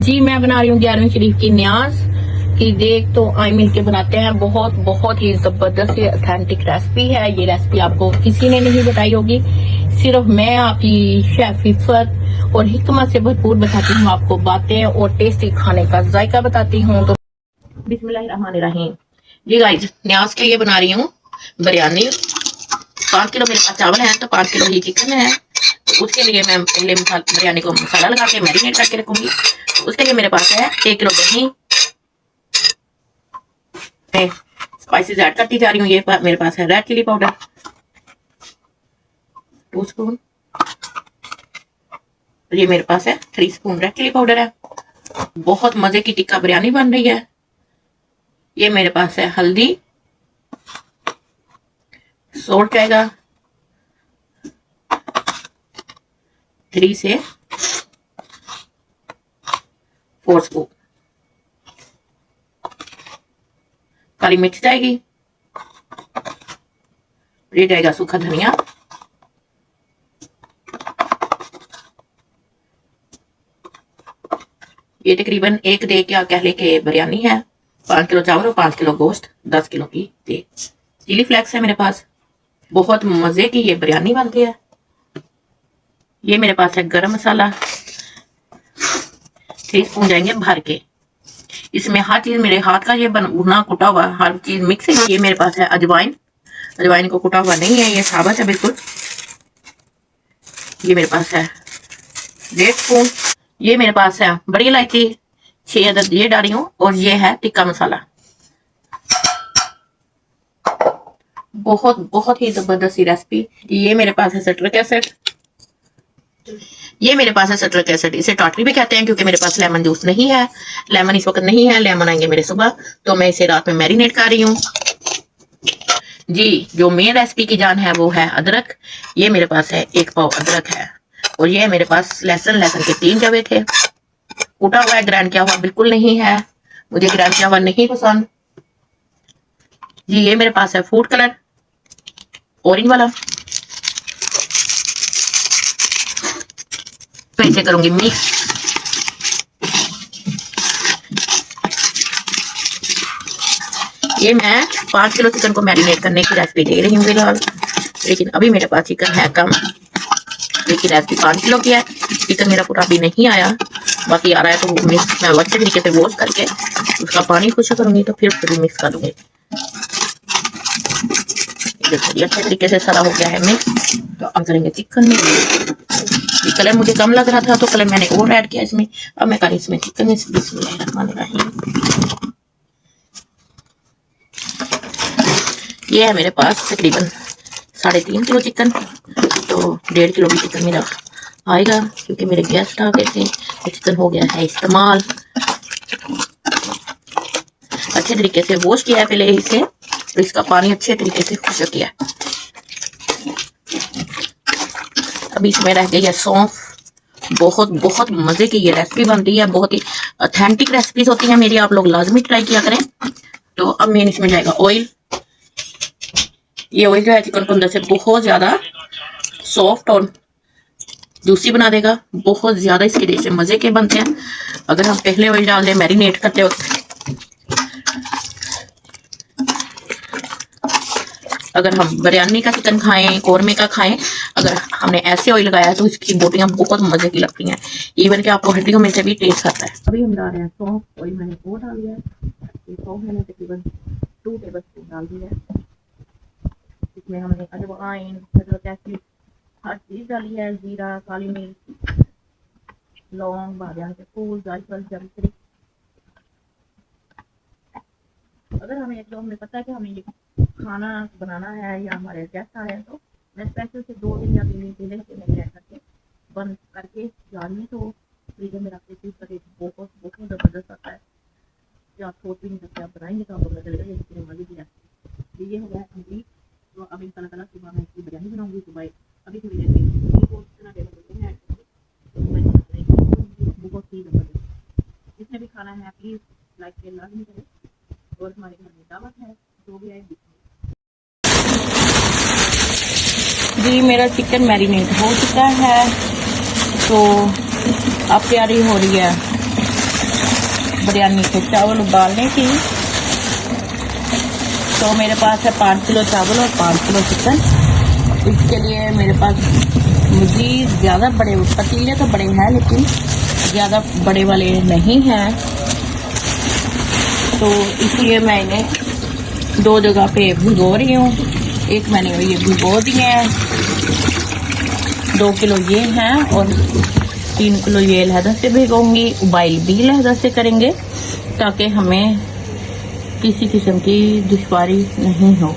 जी मैं बना रही हूँ 11वीं शरीफ की न्याज की देख। तो आई मिल के बनाते हैं, बहुत बहुत ही जबरदस्त ऑथेंटिक रेसिपी है। ये रेसिपी आपको किसी ने नहीं बताई होगी, सिर्फ मैं आपकी शेफ इफ़त और हिकमत से भरपूर बताती हूँ आपको बातें और टेस्टी खाने का जायका बताती हूँ। तो बिस्मिल्लाहिर्रहमानिर्रहीम। जी गाइस, न्याज के लिए बना रही हूँ बिरयानी। 5 किलो मेरे पास चावल है, तो 5 किलो ही चिकन है। तो उसके लिए मैं पहले बिरयानी को मसाला लगा के मैरिनेट करके रखूंगी। तो उसके लिए मेरे पास है 1 किलो दही। मैं स्पाइसेस ऐड करती जा रही हूँ। ये मेरे पास है रेड चिली पाउडर 2 स्पून। ये मेरे पास है 3 स्पून रेड चिली पाउडर है। बहुत मजे की टिक्का बिरयानी बन रही है। ये मेरे पास है हल्दी, सॉल्ट जाएगा 3 से 4 स्पून। काली मिर्च जाएगी, ये जाएगा सूखा धनिया, ये तकरीबन 1 डे क्या कह ले के बिरयानी है। 5 किलो चावल और 5 किलो गोश्त, 10 किलो की तेल। चिली फ्लेक्स है मेरे पास, बहुत मजे की ये बिरयानी बनती है। ये मेरे पास है गरम मसाला 3 स्पून जाएंगे भर के। इसमें हर चीज मेरे हाथ का ये भुना कुटा हुआ हर चीज मिक्स है। ये मेरे पास है अजवाइन, अजवाइन को कुटा हुआ नहीं है, ये साबुत है बिल्कुल। ये मेरे पास है 1.5 स्पून। ये मेरे पास है बड़ी इलायची 6 अदद, ये डाली हूँ। और ये है टिक्का मसाला। बहुत बहुत ही जबरदस्त रेसिपी। ये मेरे पास है सिट्रिक एसिड, ये मेरे पास है सिट्रिक एसिड। इसे टाटरी भी कहते हैं क्योंकि मेरे पास लेमन जूस नहीं है। लेमन इस वक्त नहीं है, लेमन आएंगे मेरे सुबह। तो मैं इसे रात में मैरिनेट कर रही हूँ। जी, जो मेन रेसिपी की जान है वो है अदरक। ये मेरे पास है 1 पाव अदरक है। और ये मेरे पास लहसुन, लहसुन के 3 जवे थे। कूटा हुआ है, ग्राइंड किया हुआ बिल्कुल नहीं है, मुझे ग्राइंड किया हुआ नहीं पसंद। जी, ये मेरे पास है फूड कलर ऑरेंज वाला। तो इसे करूंगी मिक्स। ये मैं 5 किलो चिकन को मैरिनेट करने की रेसिपी दे रही हूँ फिलहाल, लेकिन अभी मेरे पास चिकन है कम। लेकिन रेसिपी 5 किलो की है। चिकन मेरा पूरा अभी नहीं आया, बाकी आ रहा है। तो मिक्स मैं अच्छे तरीके से वॉश करके उसका पानी खुश करूंगी, तो फिर मिक्स कर दूंगी। अच्छे तरीके से सारा हो गया है मिक्स। तो अब करेंगे चिकन में। ये कलर मुझे कम लग रहा था तो कलर मैंने और ऐड किया इसमें। अब मैं करी इसमें चिकन में। बिस्मिल्लाहिर्रहमानिर्रहीम। ये है मेरे पास तकरीबन 3.5 किलो चिकन। तो 1.5 किलो भी चिकन मेरा आएगा क्योंकि मेरे गेस्ट आ गए थे। तो चिकन हो गया है इस्तेमाल। अच्छे तरीके से वॉश किया है पहले इसे, तो इसका पानी अच्छे तरीके से खुश्क किया है। अभी इसमें रह गई है सौंफ। बहुत बहुत मजे की ये रेसिपी बनती है, बहुत ही ऑथेंटिक रेसिपीज होती है मेरी, आप लोग लाजमी ट्राई किया करें। तो अब मेन इसमें जाएगा ऑयल। ये ऑयल जो है चिकन को अंदर से बहुत ज्यादा सॉफ्ट और जूसी बना देगा। बहुत ज्यादा इसके जैसे मजे के बनते हैं अगर हम पहले ऑयल डाल दें मैरिनेट करते वक्त। अगर हम बिरयानी का चिकन खाएं, कौरमे का खाएं, अगर हमने ऐसे ऑयल लगाया है तो इसकी बोटियां बहुत मजे की लगती हैं। इवन कि आपको हड्डियों में से भी टेस्ट आता है। अभी हम डाल रहे हैं सौंफ। ऑयल मैंने वो डाल दिया है। सौंफ मैंने तकरीबन 2 टेबल स्पून डाल दिया है। इसमें हमने अजवाइन, हर चीज डाली है। जीरा, काली मिर्च, लौंग, बादियान के फूल, जायफल, जवित्री। अगर हमें हमें पता है कि हमें ये खाना बनाना है या हमारे गेस्ट आ रहे हैं, तो मैं स्पेशल से 2 दिन या 3 दिन पहले से मैंने करके बंद करके जा रही हूँ। तो फ्रीजर में रख देती हूँ। बहुत बहुत जबरदस्त आता है। जो आप सोच भी नहीं सकते, आप बनाएंगे तो आपको पता चलेगा ये कितने मजे की है। ये हो गया कंप्लीट। तो अब इंशाल्लाह ताला सुबह मैं इसकी बिरयानी बनाऊंगी। सुबह अभी थोड़ी देर में बहुत ही जबरदस्त। जिसने भी खाना है प्लीज लाइक शेयर लाजमी करें। और हमारे घर में दावत है, जो भी आए। जी, मेरा चिकन मैरिनेट हो चुका है। तो अब तैयारी हो रही है बिरयानी के चावल उबालने की। तो मेरे पास है 5 किलो चावल और 5 किलो चिकन। इसके लिए मेरे पास मज़ीद ज़्यादा बड़े पतीले तो बड़े हैं लेकिन ज़्यादा बड़े वाले नहीं हैं, तो इसलिए मैं इन्हें 2 जगह पे भिगो रही हूँ। एक मैंने ये भिगो दिए हैं, 2 किलो ये हैं और 3 किलो ये लहदा से भिगोंगी। उबाइल भी लहदा से करेंगे ताकि हमें किसी किस्म की दुश्वारी नहीं हो।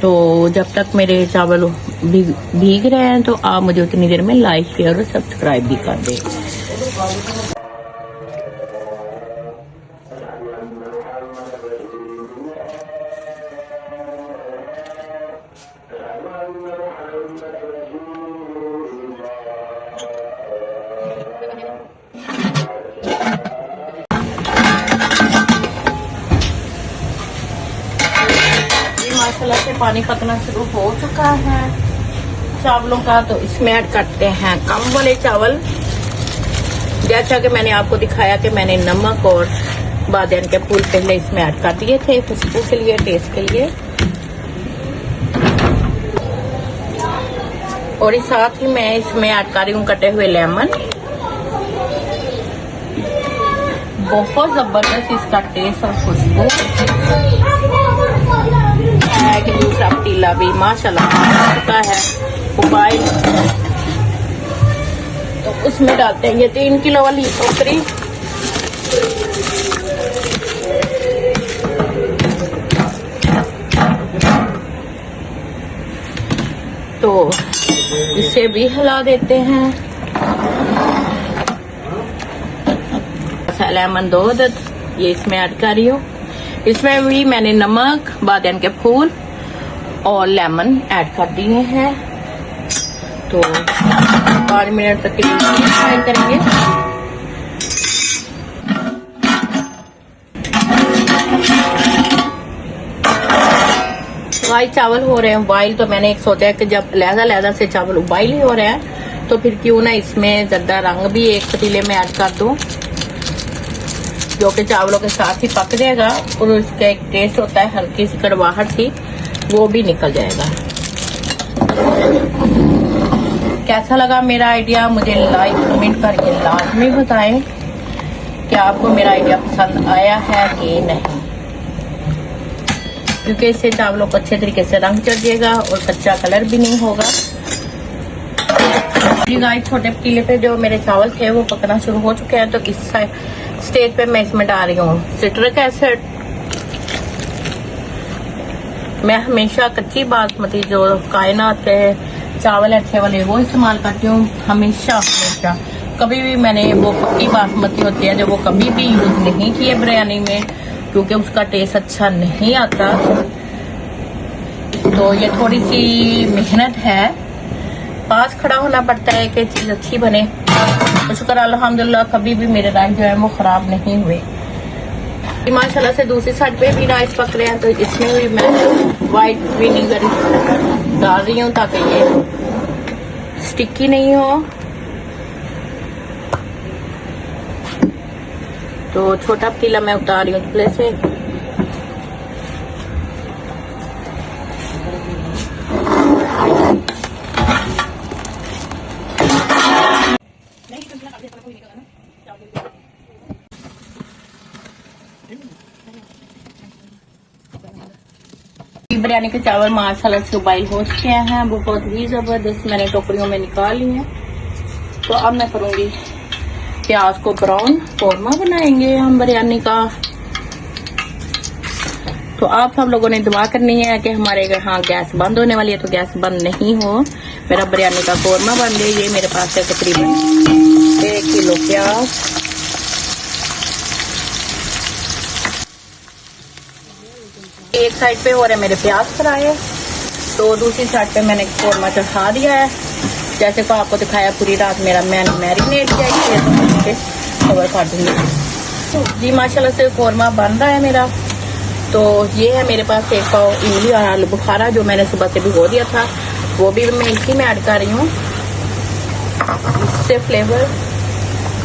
तो जब तक मेरे चावल भीग रहे हैं तो आप मुझे उतनी देर में लाइक शेयर और सब्सक्राइब भी कर दें। माशाल्लाह से पानी पकना शुरू हो चुका है चावलों का, तो इसमें ऐड करते हैं कम वाले चावल। जैसा कि मैंने आपको दिखाया कि मैंने नमक और बादियान के फूल पहले इसमें ऐड कर दिए थे खुशबू के लिए, टेस्ट के लिए। और इस साथ ही मैं इसमें ऐड कर रही हूँ कटे हुए लेमन। बहुत जबरदस्त इसका टेस्ट और खुशबू है कि दूसरा पतीला भी माशाल्लाह का है उबाइल। तो उसमें डालते हैं ये 3 किलो वाली टोकरी। तो इसे भी हिला देते हैं। लेमन 2 अदद ये इसमें ऐड कर रही हूँ। इसमें भी मैंने नमक, बादियान के फूल और लेमन ऐड कर दिए हैं। तो 5 मिनट तक फ्राई करेंगे। वाइल चावल हो रहे हैं उबाइल, तो मैंने एक सोचा है कि जब लहदा से चावल उबाइल ही हो रहे हैं तो फिर क्यों ना इसमें जर्दा रंग भी एक पतीले में ऐड कर दूं, जो कि चावलों के साथ ही पक जाएगा और उसका एक टेस्ट होता है हल्की सी कड़वाहट सी, वो भी निकल जाएगा। कैसा लगा मेरा आइडिया मुझे लाइक कमेंट करके लाजमी बताएं कि आपको मेरा आइडिया पसंद आया है कि नहीं, क्योंकि इससे चावलों को अच्छे तरीके से रंग चढ़ जाएगा और कच्चा कलर भी नहीं होगा। गाइस छोटे पतीले पे जो मेरे चावल थे वो पकना शुरू हो चुके हैं, तो इस स्टेज पे मैं इसमें डाल रही हूँ सिट्रिक एसिड। मैं हमेशा कच्ची बासमती जो कायनात के चावल अच्छे वाले वो इस्तेमाल करती हूँ, हमेशा। कभी भी मैंने वो पक्की बासमती होती है जो वो कभी भी यूज नहीं की है बिरयानी में, क्योंकि उसका टेस्ट अच्छा नहीं आता। तो ये थोड़ी सी मेहनत है, पास खड़ा होना पड़ता है कि चीज अच्छी बने। तो शुक्र अल्हम्दुलिल्लाह कभी भी मेरे राइस जो है वो खराब नहीं हुए। माशाल्लाह से दूसरी साइड पे भी राइस पक रहे हैं, तो इसमें भी मैं वाइट विनीगर डाल रही हूँ ताकि ये स्टिकी नहीं हो। तो छोटा पतीला मैं उतार रही हूँ पहले से। बिरयानी के चावल माशाल्लाह से उबाइल हो चुके हैं, बहुत ही जबरदस्त। मैंने टोकरियों में निकाल ली है। तो अब मैं करूंगी प्याज को ब्राउन, कौरमा बनाएंगे हम बिरयानी का। तो आप सब लोगों ने दुआ करनी है कि हमारे यहाँ गैस बंद होने वाली है, तो गैस बंद नहीं हो, मेरा बिरयानी का कौरमा बन गया। ये मेरे पास है तकरीबन 1 किलो प्याज, एक साइड पे हो रहे मेरे प्याज फ्राई, तो दूसरी साइड पे मैंने कौरमा चढ़ा दिया है। जैसे को आपको दिखाया पूरी रात मेरा मैंने मैरिनेट किया है, तो कवर कर दूंगी। जी माशाल्लाह से कौरमा बन रहा है मेरा। तो ये है मेरे पास 1 पाव इमली और आलू बुखारा जो मैंने सुबह से भिगो दिया था, वो भी मैं इसी में ऐड कर रही हूँ। इससे फ्लेवर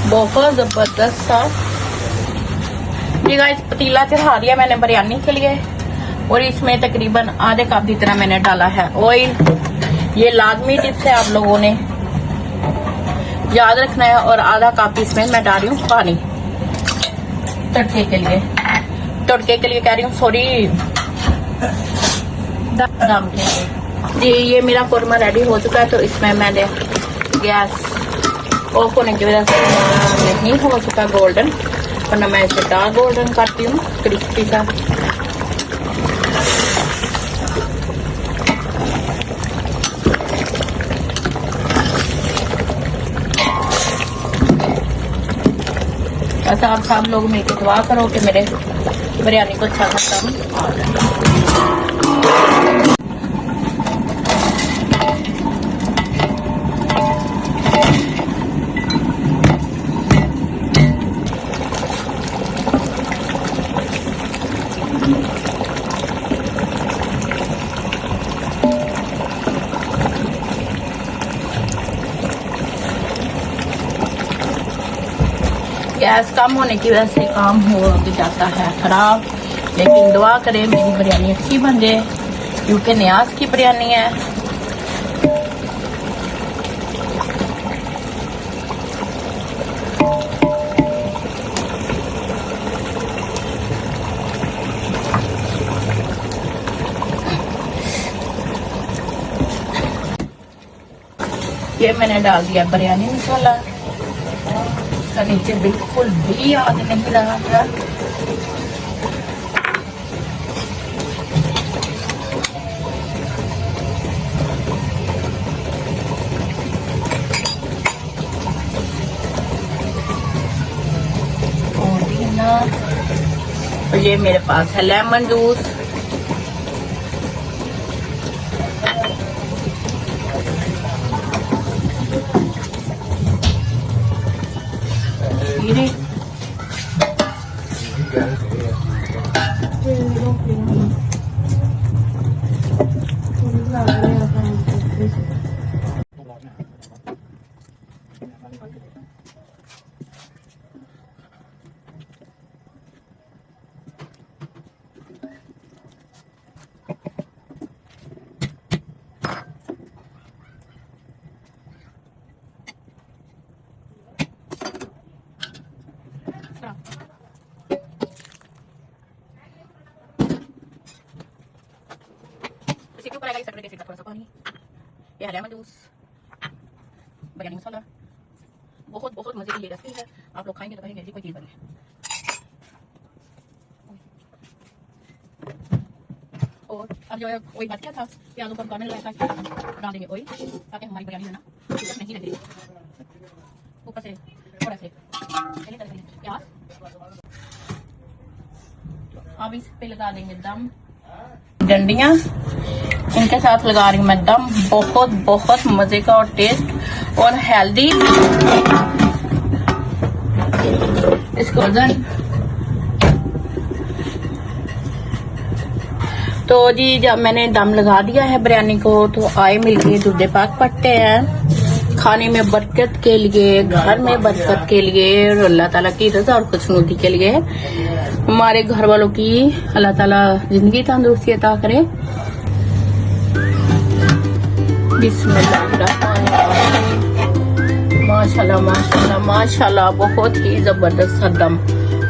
बहुत जबरदस्त था ये गाइस पतीला चढ़ा दिया मैंने बिरयानी के लिए और इसमें तकरीबन आधे कप जितना मैंने डाला है ऑयल। ये लाजमी टिप्स है, आप लोगों ने याद रखना है। और आधा कप इसमें मैं डाल रही हूँ पानी तड़के के लिए कह रही हूँ, सॉरी दम के लिए। जी ये मेरा कोरमा रेडी हो चुका है, तो इसमें मैंने गैस ऑफ होने की वजह से नहीं हो चुका गोल्डन, वरना मैं इसे डार्क गोल्डन करती हूँ क्रिस्पी सा। बस आप सब लोग मिलकर दुआ करो कि मेरे बिरयानी को अच्छा सा दम आ जाए। गैस कम होने की वजह से काम हो जाता है खराब, लेकिन दुआ करें मेरी बिरयानी अच्छी बन जाए, क्योंकि न्याज की बिरयानी है। ये मैंने डाल दिया बिरयानी मसाला, का नीचे बिल्कुल भी आग नहीं लगा था। और ये मेरे पास है लेमन जूस। इसी के ऊपर आएगा इस तरह थोड़ा सा पानी, ये है लेमन जूस, बिरयानी मसाला। बहुत बहुत मजे की ये रेसिपी है, आप लोग खाएंगे तो कहेंगे जी कोई चीज बने। और अब जो है ऑयल बच गया था, प्याजों पर गाने लगाया था, डाल देंगे ऑयल ताकि हमारी बिरयानी है ना नहीं लग रही। ऊपर से थोड़ा से प्याज, अब इस पे लगा देंगे दम डंडियां, इनके साथ लगा रही हूँ मैं दम। बहुत बहुत मजे का और टेस्ट और हेल्दी इसको वजन। तो जी जब मैंने दम लगा दिया है बिरयानी को, तो आए मिलके दूल्हे पाक पड़ते हैं खाने में बरकत के लिए, घर में बरकत के लिए और अल्लाह ताला की रजा और खुशनुदी के लिए। हमारे घर वालों की अल्लाह ताला जिंदगी तंदुरुस्ती अता करे। बिस्मिल्लाहिर्रहमानिर्रहीम। माशाल्लाह माशाल्लाह माशाल्लाह, बहुत ही जबरदस्त दम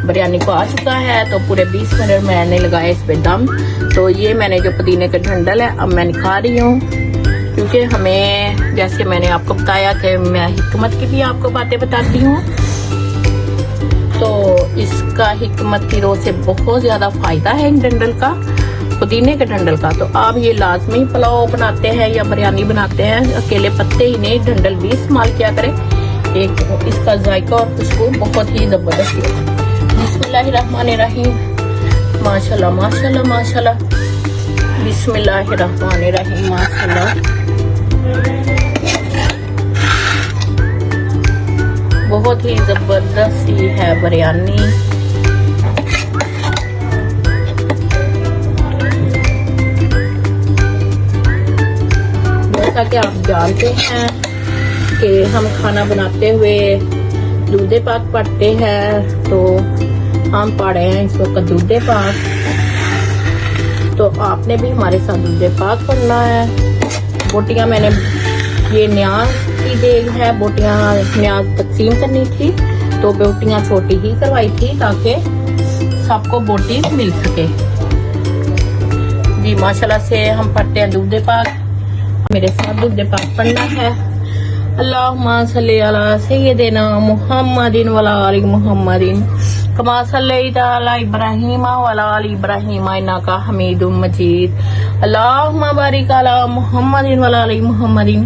बिरयानी को आ चुका है। तो पूरे 20 मिनट मैंने लगाया इस पे दम। तो ये मैंने जो पुदीने का डंडल है अब मैं निकाल रही हूँ, क्योंकि हमें जैसे मैंने आपको बताया कि मैं हिकमत की भी आपको बातें बताती हूँ, तो इसका हिकमत की रोज से बहुत ज्यादा फायदा है इन डंडल का, पुदीने के डंडल का। तो आप ये लाजमी पुलाव बनाते हैं या बिरयानी बनाते हैं, अकेले पत्ते ही नहीं डंडल भी इस्तेमाल किया करें। एक इसका जायका और खुशबू बहुत ही जबरदस्त है। बिस्मिल्लाहिर्रहमानिर्रहीम। माशाल्लाह माशाल्लाह माशाल्लाह। बिस्मिल्लाहिर्रहमानिर्रहीम। माशाल्लाह बहुत ही जबरदस्त ही है बिरयानी। जैसा कि आप जानते हैं कि हम खाना बनाते हुए दूल्हे पाक पढ़ते हैं, तो हम पढ़ रहे हैं इस वक्त दूध पाक, तो आपने भी हमारे साथ दूध पाक पढ़ना है। बोटियां मैंने ये न्याज की देग है, बोटियां न्याज तकसीम करनी थी तो बोटियां छोटी ही करवाई थी ताकि सबको बोटी मिल सके। जी माशाल्लाह से हम पढ़ते हैं दूध पाक, मेरे साथ दूध पाक पढ़ना है। अल्लाहुम्मा सल्ली अला सय्यिदिना मुहम्मदिन वला आलि मुहम्मदिन कमा सल्लैता अला इब्राहीम वला आलि इब्राहीम इन्नका हमीदुम मजीद। अल्लाहुम्मा बारिक अला मुहम्मदिन वला आलि मुहम्मदिन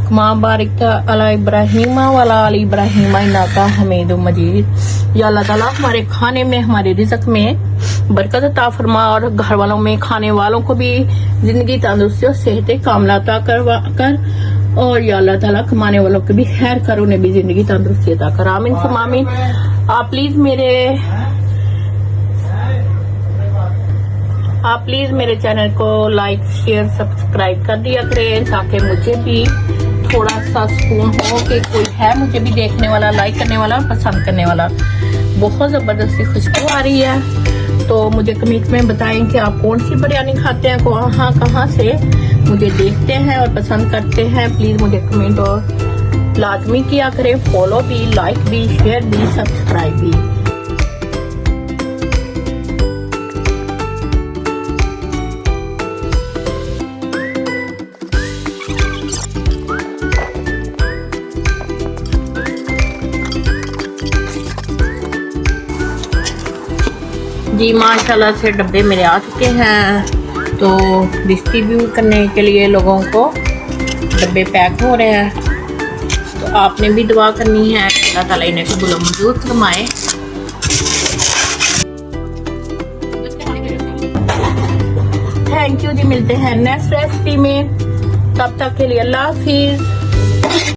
कमा बारिकता अला इब्राहीम वला आलि इब्राहीम इन्नका हमीदुम मजीद। या अल्लाह ताला हमारे खाने में, हमारे रिज़्क में बरकत अता फरमा और घर वालों में, खाने वालों को भी जिंदगी तंदुरुस्ती और सेहत कामला अता करवा कर, और या अल्लाह ताला कमाने वालों को भी खैर कर, उन्हें भी जिंदगी तंदुरुस्ती अता कर। आमीन सुम्मा आमीन। आप प्लीज मेरे चैनल को लाइक शेयर सब्सक्राइब कर दिया करें ताकि मुझे भी थोड़ा सा सुकून हो कि कोई है मुझे भी देखने वाला, लाइक करने वाला, पसंद करने वाला। बहुत ज़बरदस्ती खुशबू आ रही है, तो मुझे कमेंट में बताएं कि आप कौन सी बिरयानी खाते हैं, कहाँ से मुझे देखते हैं और पसंद करते हैं। प्लीज़ मुझे कमेंट और लाजमी किया करें, फॉलो भी, लाइक भी, शेयर भी, सब्सक्राइब भी। जी माशाल्लाह से डब्बे मेरे आ चुके हैं, तो डिस्ट्रीब्यूट करने के लिए लोगों को डब्बे पैक हो रहे हैं। तो आपने भी दुआ करनी है, अल्लाह ताला इन्हें कबूल मंजूर फरमाए। थैंक यू जी, मिलते हैं नेक्स्ट रेसिपी में, तब तक के लिए अल्लाह हाफिज।